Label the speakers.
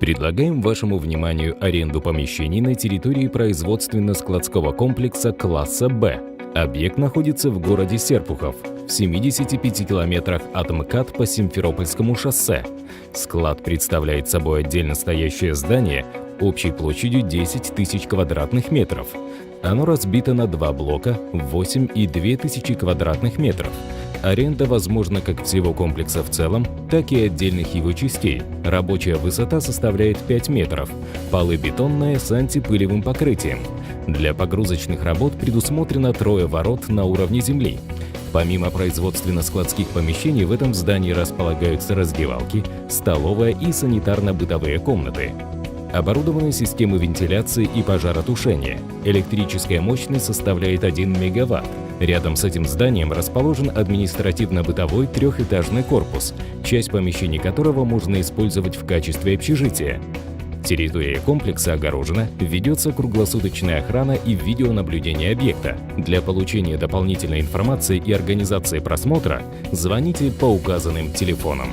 Speaker 1: Предлагаем вашему вниманию аренду помещений на территории производственно-складского комплекса класса «Б». Объект находится в городе Серпухов, в 75 километрах от МКАД по Симферопольскому шоссе. Склад представляет собой отдельно стоящее здание общей площадью 10 тысяч квадратных метров. Оно разбито на два блока в 8,2 тысячи квадратных метров. Аренда возможна как всего комплекса в целом, так и отдельных его частей. Рабочая высота составляет 5 метров, полы бетонные с антипылевым покрытием. Для погрузочных работ предусмотрено 3 ворот на уровне земли. Помимо производственно-складских помещений в этом здании располагаются раздевалки, столовая и санитарно-бытовые комнаты. Оборудованы системы вентиляции и пожаротушения. Электрическая мощность составляет 1 мегаватт. Рядом с этим зданием расположен административно-бытовой трехэтажный корпус, часть помещений которого можно использовать в качестве общежития. Территория комплекса огорожена, ведется круглосуточная охрана и видеонаблюдение объекта. Для получения дополнительной информации и организации просмотра звоните по указанным телефонам.